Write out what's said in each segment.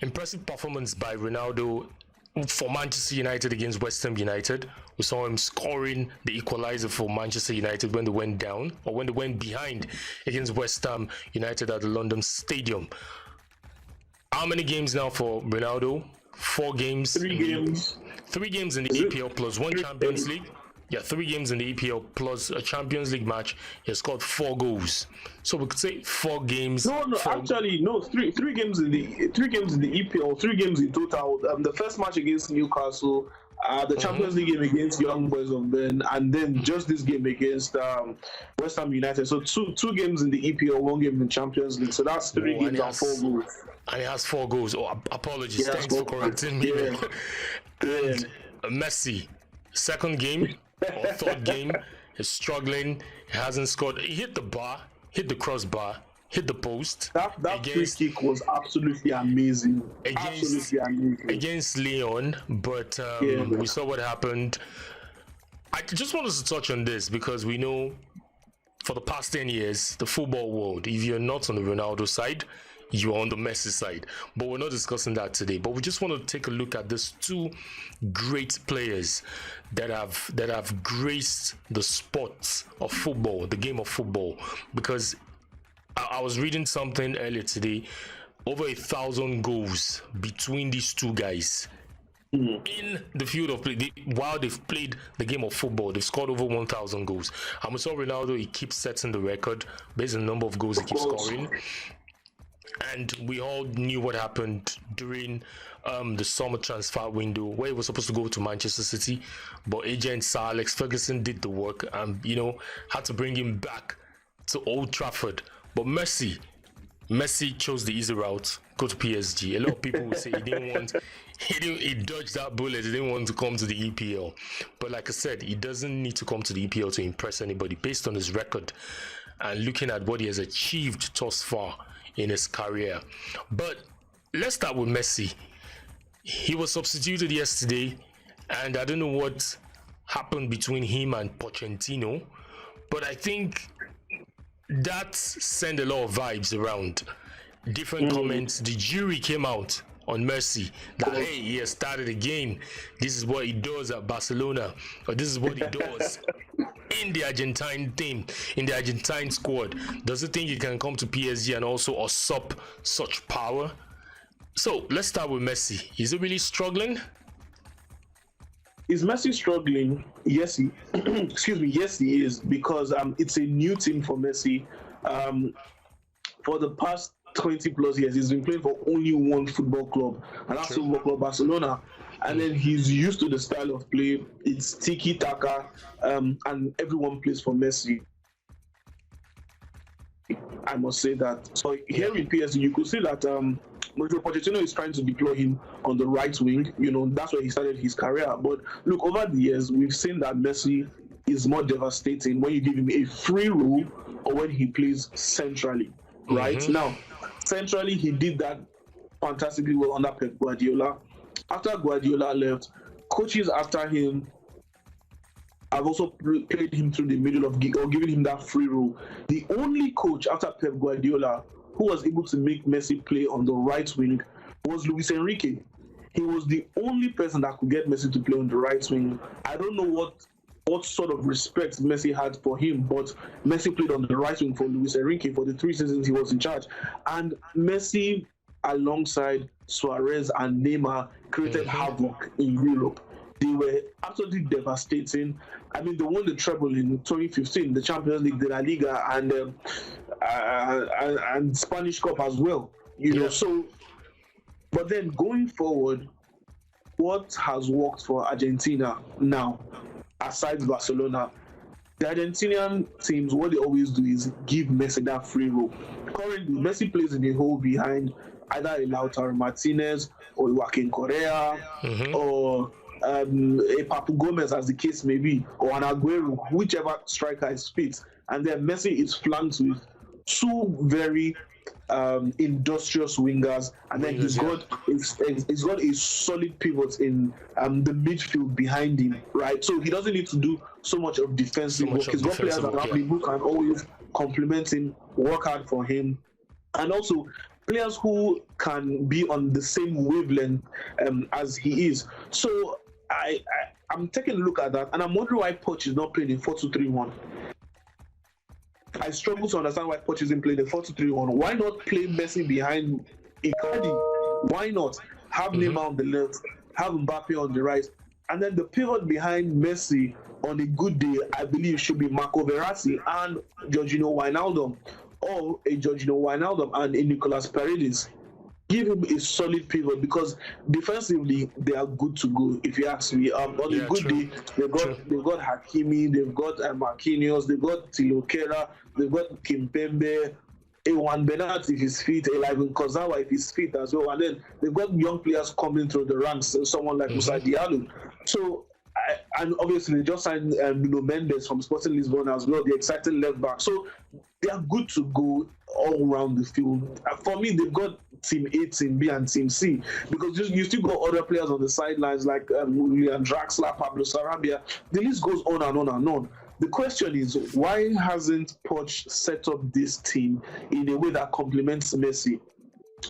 impressive performance by Ronaldo for Manchester United against West Ham United. We saw him scoring the equalizer for Manchester United when they went down, or when they went behind against West Ham United at the London Stadium. How many games now for Ronaldo? 4 games. 3 games. 3 games in the EPL plus 1 Champions League. Yeah, 3 games in the EPL plus a Champions League match. He has scored 4 goals. So we could say 4 games. No, actually, no. Three games in the EPL, 3 games in total. The first match against Newcastle, the Champions League game against Young Boys of Ben, and then just this game against West Ham United. So two games in the EPL, 1 game in the Champions League. So that's 3 games and 4 goals. And he has 4 goals. Oh, apologies. Thanks for correcting me. Yeah. And Messi, second game or third game, is struggling. He hasn't scored. He hit the bar, hit the crossbar, hit the post. That free kick was absolutely amazing. Against Leon, but we saw what happened. I just want us to touch on this because we know for the past 10 years, the football world, if you're not on the Ronaldo side, you're on the Messi side. But we're not discussing that today. But we just want to take a look at these 2 great players that have graced the sport of football, the game of football. Because I was reading something earlier today, over 1,000 goals between these 2 guys in the field of play. While they've played the game of football, they've scored over 1,000 goals. And we saw Ronaldo, he keeps setting the record based on the number of goals he keeps scoring. And we all knew what happened during the summer transfer window, where he was supposed to go to Manchester City, but agent Sir Alex Ferguson did the work and had to bring him back to Old Trafford. But Messi chose the easy route, go to PSG. A lot of people would say he dodged that bullet. He didn't want to come to the EPL. But like I said, he doesn't need to come to the EPL to impress anybody based on his record and looking at what he has achieved thus far in his career. But let's start with Messi. He was substituted yesterday, and I don't know what happened between him and Pochettino, but I think that sent a lot of vibes around. Different comments. The jury came out on Messi that hey, he has started again. This is what he does at Barcelona, or this is what he does in the Argentine team, in the Argentine squad. Does he think he can come to PSG and also usurp such power? So let's start with Messi. Is he really struggling? Is Messi struggling? Yes, he yes, he is, because it's a new team for Messi. For the past 20 plus years, he's been playing for only one football club, and that's Football Club Barcelona. And then he's used to the style of play. It's tiki-taka, and everyone plays for Messi. I must say that. So here in PSG, you could see that Pochettino is trying to deploy him on the right wing. That's where he started his career. But look, over the years, we've seen that Messi is more devastating when you give him a free role or when he plays centrally. Right now, centrally, he did that fantastically well under Pep Guardiola. After Guardiola left, coaches after him have also played him through the middle of or given him that free role. The only coach after Pep Guardiola who was able to make Messi play on the right wing was Luis Enrique. He was the only person that could get Messi to play on the right wing. I don't know what sort of respect Messi had for him, but Messi played on the right wing for Luis Enrique for the 3 seasons he was in charge. And Messi, alongside Suarez and Neymar, created havoc in Europe. They were absolutely devastating. I mean, they won the treble in 2015, the Champions League, the La Liga, and Spanish Cup as well. So, but then going forward, what has worked for Argentina now, aside Barcelona? The Argentinian teams, what they always do is give Messi that free role. Currently, Messi plays in a hole behind either a Lautaro Martinez or Joaquin Correa or a Papu Gomez, as the case may be, or an Aguero, whichever striker is fit. And then Messi is flanked with 2 very industrious wingers, and then he's got a solid pivot in the midfield behind him, right? So he doesn't need to do so much of defensive work. He's got players around him who can always complement him, work hard for him. And also, players who can be on the same wavelength as he is. So I'm taking a look at that, and I'm wondering why Poch is not playing in 4-2-3-1. I struggle to understand why Poch isn't playing in 4-2-3-1. Why not play Messi behind Icardi? Why not have Neymar on the left, have Mbappe on the right, and then the pivot behind Messi on a good day, I believe, should be Marco Verratti and Jorginho Wijnaldum, or a Jorginho Wijnaldum and a Nicolas Paredes. Give him a solid pivot, because defensively they are good to go. If you ask me, on a good day, they've got Hakimi, they've got Marquinhos, they've got Tilo Kehrer, they've got Kimpembe, Ewan Bernat if he's fit, Eliven Kozawa if he's fit as well, and then they've got young players coming through the ranks, someone like Musa Diallo. So, and obviously they just signed Nuno Mendes from Sporting Lisbon as well, the exciting left back. So they are good to go all around the field. For me, they've got Team A, Team B, and Team C, because you still got other players on the sidelines like Julian Draxler, Pablo Sarabia. The list goes on and on and on. The question is, why hasn't Poch set up this team in a way that complements Messi?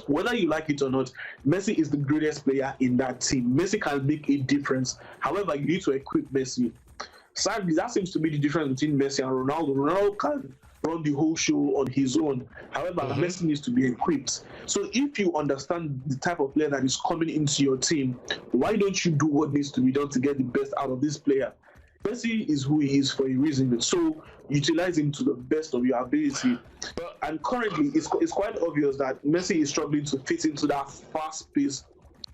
Whether you like it or not, Messi is the greatest player in that team. Messi can make a difference. However, you need to equip Messi. Sadly, that seems to be the difference between Messi and Ronaldo. Ronaldo can run the whole show on his own. However, Messi needs to be equipped. So if you understand the type of player that is coming into your team, why don't you do what needs to be done to get the best out of this player? Messi is who he is for a reason, so utilize him to the best of your ability. And currently, it's quite obvious that Messi is struggling to fit into that fast-paced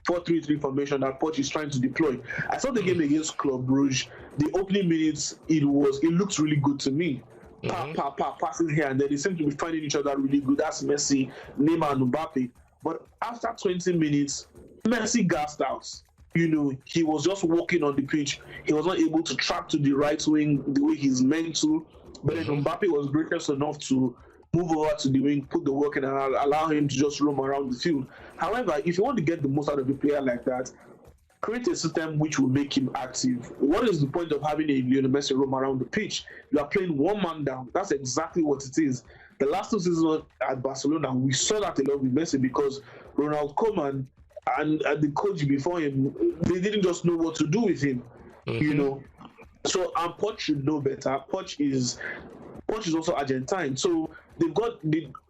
4-3-3 formation that Poch is trying to deploy. I saw the game against Club Brugge. The opening minutes, it looked really good to me. Passing here and there, they seem to be finding each other really good. That's Messi, Neymar, and Mbappe. But after 20 minutes, Messi gassed out. He was just walking on the pitch. He was not able to track to the right wing the way he's meant to. But then Mbappe was gracious enough to move over to the wing, put the work in, and allow him to just roam around the field. However, if you want to get the most out of a player like that, create a system which will make him active. What is the point of having a Lionel Messi roam around the pitch? You are playing one man down. That's exactly what it is. The last 2 seasons at Barcelona, we saw that a lot with Messi, because Ronald Koeman and the coach before him, they didn't just know what to do with him, So, and Poch should know better. Poch is also Argentine, so they've got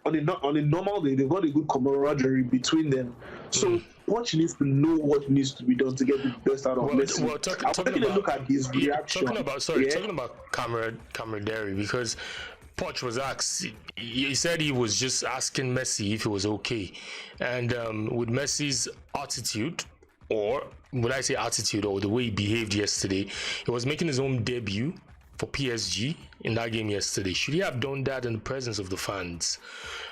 on a normal day, they've got a good camaraderie between them. So Poch needs to know what needs to be done to get the best out of Messi. I'm taking a look at his reaction. Talking about camaraderie, because Poch was asked, he said he was just asking Messi if it was okay. And with Messi's attitude, or would I say attitude, or the way he behaved yesterday, he was making his own debut for PSG in that game yesterday. Should he have done that in the presence of the fans?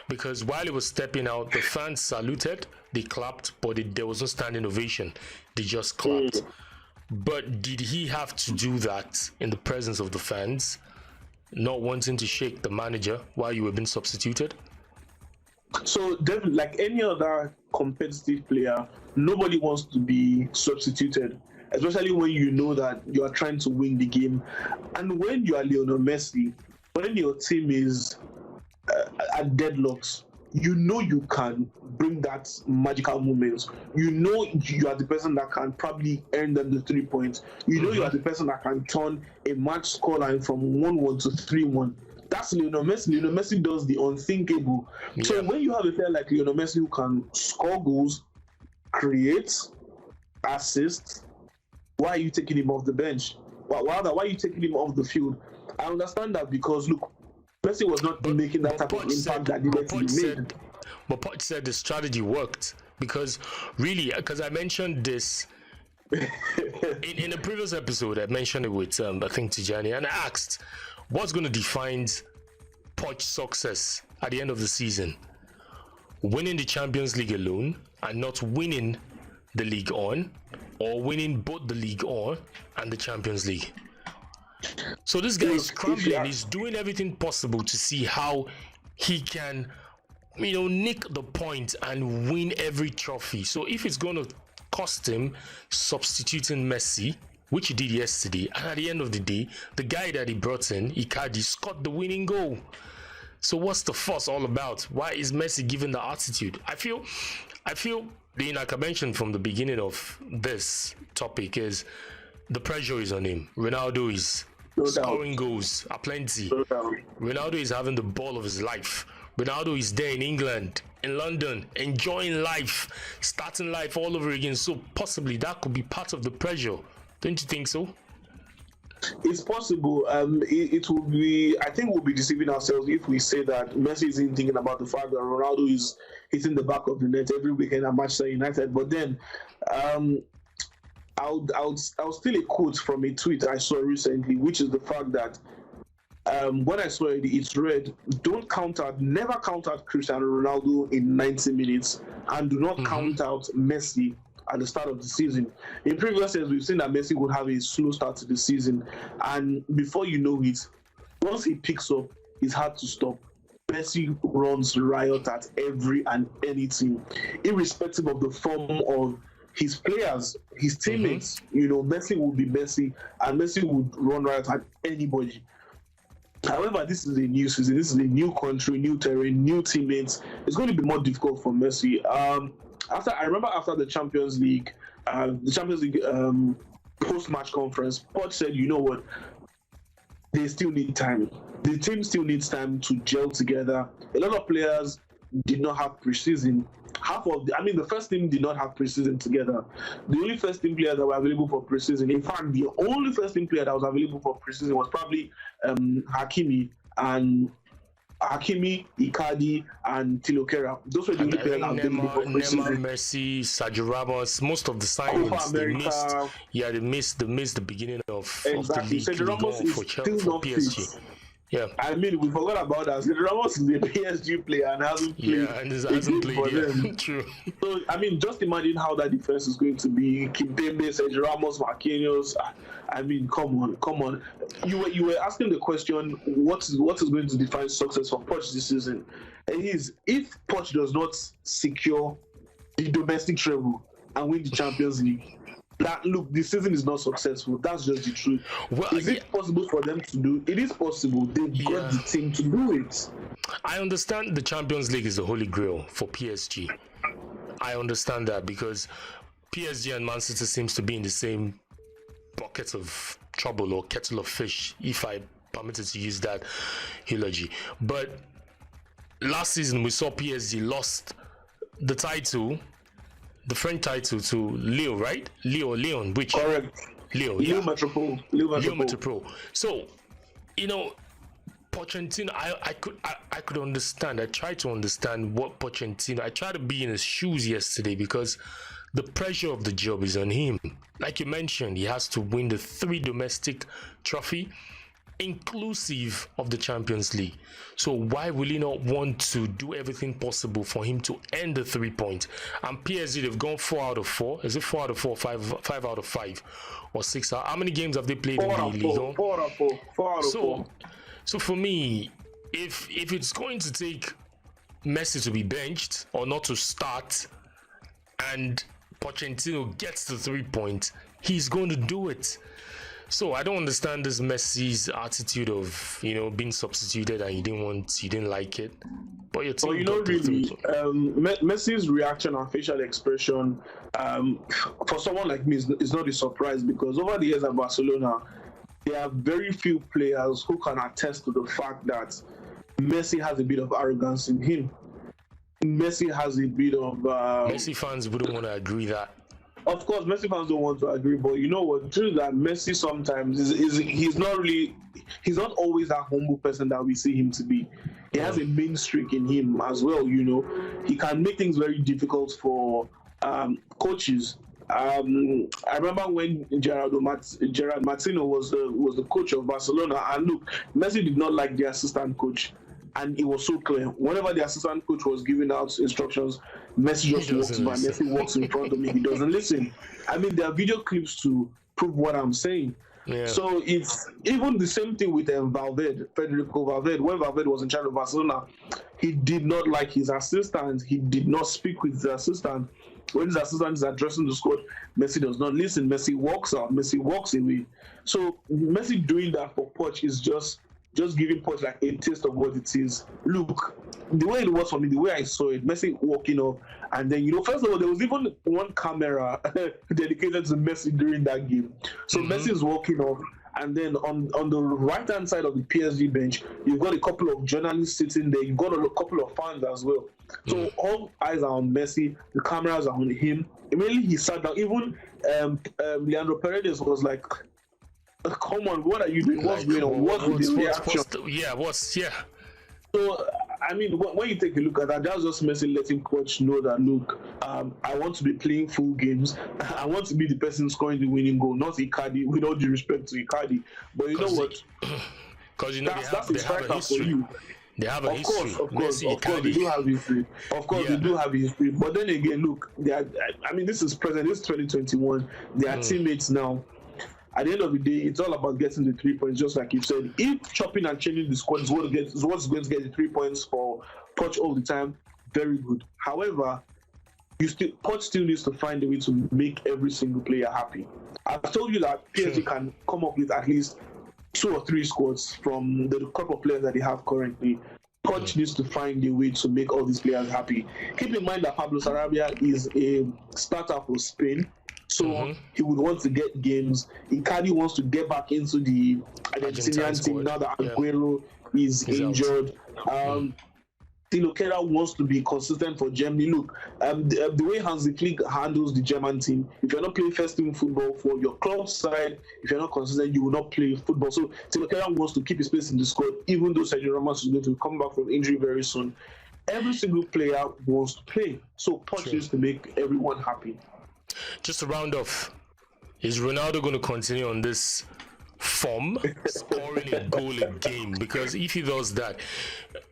Because while he was stepping out, the fans saluted, they clapped, but there was no standing ovation. They just clapped. But did he have to do that in the presence of the fans, not wanting to shake the manager while you were being substituted? So definitely, like any other competitive player, nobody wants to be substituted, especially when you know that you are trying to win the game. And when you are Lionel Messi, when your team is at deadlocks, you know you can bring that magical moment. You know you are the person that can probably earn them the 3 points. You know you are the person that can turn a match scoreline from 1-1 to 3-1. That's Lionel Messi. Lionel Messi does the unthinkable. Yeah. So when you have a player like Lionel Messi who can score goals, create, assist, why are you taking him off the bench? Why are you taking him off the field? I understand that, because look, Messi was not making that type of impact that needed to be made. But Poch said the strategy worked, because I mentioned this in a previous episode. I mentioned it with I think Tijani, and I asked, what's going to define Poch's success at the end of the season? Winning the Champions League alone and not winning the League On, or winning both the League On and the Champions League? So this guy is scrambling. He's doing everything possible to see how he can, nick the point and win every trophy. So if it's going to cost him substituting Messi, which he did yesterday, and at the end of the day, the guy that he brought in, Icardi, scored the winning goal. So what's the fuss all about? Why is Messi given the attitude? I feel, like I mentioned from the beginning of this topic, is the pressure is on him. Ronaldo is scoring goals aplenty. Ronaldo is having the ball of his life. Ronaldo is there in England, in London, enjoying life, starting life all over again. So possibly that could be part of the pressure. Don't you think so? It's possible. It will be. I think we'll be deceiving ourselves if we say that Messi isn't thinking about the fact that Ronaldo is hitting the back of the net every weekend at Manchester United. But then, I'll steal a quote from a tweet I saw recently, which is the fact that when I saw it, it's read: never count out Cristiano Ronaldo in 90 minutes, and do not count out Messi at the start of the season. In previous years, we've seen that Messi would have a slow start to the season, and before you know it, once he picks up, it's hard to stop. Messi runs riot at every and any team, irrespective of the form of his players, his teammates. Messi will be Messi, and Messi would run riot at anybody. However, this is a new season, this is a new country, new terrain, new teammates. It's going to be more difficult for Messi. I remember after the Champions League post-match conference, Poch said, you know what, they still need time. The team still needs time to gel together. A lot of players did not have preseason. The first team did not have preseason together. The only first team players that were available for preseason, in fact, the only first team player that was available for preseason was probably Hakimi, Icardi, and Tilokera. Those were the only players available for preseason. Messi, Sergio Ramos, most of the signings they missed the beginning of the league. Sergio Ramos is still not PSG. Fit. Yeah, we forgot about that. Sergio Ramos is a PSG player and hasn't played. Yeah, and hasn't played. Yeah. True. So just imagine how that defense is going to be. Kimpembe, Sergio Ramos, Marquinhos. Come on. You were asking the question, what is going to define success for Poch this season? And if Poch does not secure the domestic treble and win the Champions League, this season is not successful. That's just the truth. Well, is it possible for them to do? It is possible. They've got the team to do it. I understand the Champions League is the holy grail for PSG. I understand that because PSG and Man City seems to be in the same bucket of trouble or kettle of fish, if I permitted to use that eulogy. But last season we saw PSG lost the title, the French title, to Lille, right? Lyon, which correct. Lille, yeah. Lille Metropole. So, Pochettino, I could understand. I tried to understand what Pochettino. I tried to be in his shoes yesterday because the pressure of the job is on him. Like you mentioned, he has to win the 3 domestic trophy, inclusive of the Champions League. So why will he not want to do everything possible for him to end the 3 points? And PSG, they've gone 4 out of 4. Is it 4 out of 4, 5 out of 5, or 6 out? How many games have they played in the league? 4 out of 4. 4 out of 4. So for me, if it's going to take Messi to be benched or not to start, and Pochettino gets the 3 points, he's going to do it. So I don't understand this Messi's attitude of being substituted and you didn't like it. But your team Messi's reaction and facial expression, for someone like me, is not a surprise because over the years at Barcelona, there are very few players who can attest to the fact that Messi has a bit of arrogance in him. Messi has a bit of Messi fans wouldn't want to agree that. Of course, Messi fans don't want to agree, but you know what? The truth is that Messi sometimes he's not always that humble person that we see him to be. He has a mean streak in him as well. He can make things very difficult for coaches. I remember when Gerard Martino was the coach of Barcelona, and look, Messi did not like the assistant coach. And it was so clear. Whenever the assistant coach was giving out instructions, Messi just walks by. Messi walks in front of me. He doesn't listen. There are video clips to prove what I'm saying. Yeah. So it's even the same thing with Federico Valverde. When Valverde was in charge of Barcelona, he did not like his assistant. He did not speak with his assistant. When his assistant is addressing the squad, Messi does not listen. Messi walks out. Messi walks away. So Messi doing that for Poch is just just giving Poch like a taste of what it is. Look, the way it was for me, the way I saw it, Messi walking off, and then first of all, there was even one camera dedicated to Messi during that game. So Messi is walking off, and then on the right hand side of the PSG bench, you've got a couple of journalists sitting there. You've got a couple of fans as well. So all eyes are on Messi. The cameras are on him. Immediately he sat down. Even Leandro Paredes was like, "Come on, what are you doing? What's going on? What's the reaction?" So, I mean, when you take a look at that, that's just Messi letting coach know that, look, I want to be playing full games. I want to be the person scoring the winning goal, not Icardi, with all due respect to Icardi. But you know what? Because, they have a history. They have a history. Of course, they do have history. Of course, they do have history. But then again, look, this is present. This is 2021. They are teammates now. At the end of the day, it's all about getting the 3 points, just like you said. If chopping and changing the squad is what's going to get the 3 points for Poch all the time, very good. However, Poch still needs to find a way to make every single player happy. I've told you that PSG can come up with at least 2 or 3 squads from the couple of players that they have currently. Poch needs to find a way to make all these players happy. Keep in mind that Pablo Sarabia is a starter for Spain. So he would want to get games. Icardi wants to get back into the Argentinian team now that Aguero is injured. Tilo Kehrer wants to be consistent for Germany. Look, the way Hansi Flick handles the German team, if you're not playing first team football for your club side, if you're not consistent, you will not play football. So Tilo Kehrer wants to keep his place in the squad, even though Sergio Ramos is going to come back from injury very soon. Every single player wants to play. So Poch needs to make everyone happy. Just to round off, is Ronaldo going to continue on this form, scoring a goal a game? Because if he does that,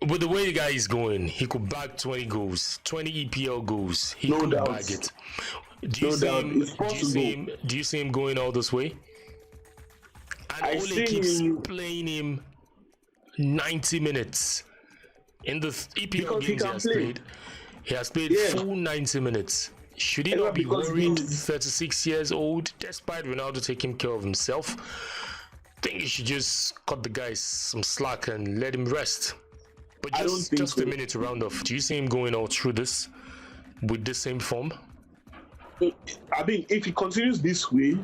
with the way the guy is going, he could bag 20 goals, 20 EPL goals. He could bag it. Do you see him going all this way? And Ole keeps playing him 90 minutes. In the EPL games he has played, he has played full 90 minutes. Should he not be worried? 36 years old, despite Ronaldo taking care of himself. I think you should just cut the guy some slack and let him rest. But just a minute to round off. Do you see him going all through this with the same form? I mean, if he continues this way,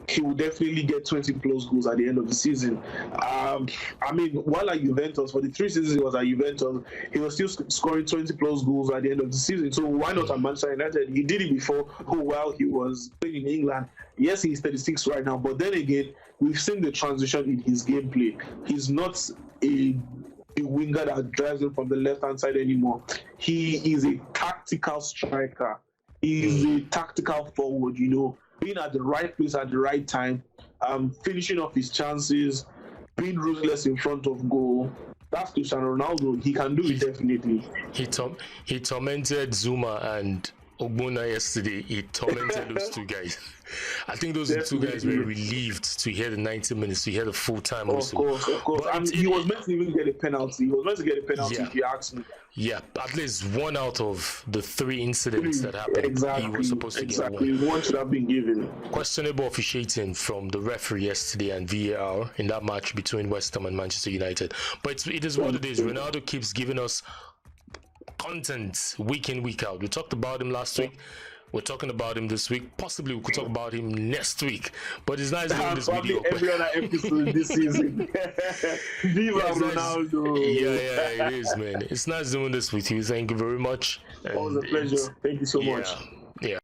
he will definitely get 20 plus goals at the end of the season. I mean, while at Juventus, for the 3 seasons he was at Juventus, he was still scoring 20 plus goals at the end of the season. So why not at Manchester United? He did it before while he was playing in England. Yes, he's 36 right now, but then again, we've seen the transition in his gameplay. He's not a winger that drives him from the left-hand side anymore. He is a tactical striker. He's a tactical forward, being at the right place at the right time, finishing off his chances, being ruthless in front of goal. That's Cristiano Ronaldo. He can do it definitely. He tormented Zuma and Ogbonna yesterday. He tormented those 2 guys. I think those 2 guys were relieved to hear the 90 minutes, to hear the full time. Of course. And he was meant to even get a penalty. He was meant to get a penalty if you ask me. Yeah, at least 1 out of the 3 incidents that happened, he was supposed to get 1. One should have been given. Questionable officiating from the referee yesterday and VAR in that match between West Ham and Manchester United. But it is what it is. Ronaldo keeps giving us content week in, week out. We talked about him last week. We're talking about him this week. Possibly we could talk about him next week. But it's nice doing this video. Every other episode this season. Viva Ronaldo. Yeah, it is, man. It's nice doing this with you. Thank you very much. Always a pleasure. Thank you so much.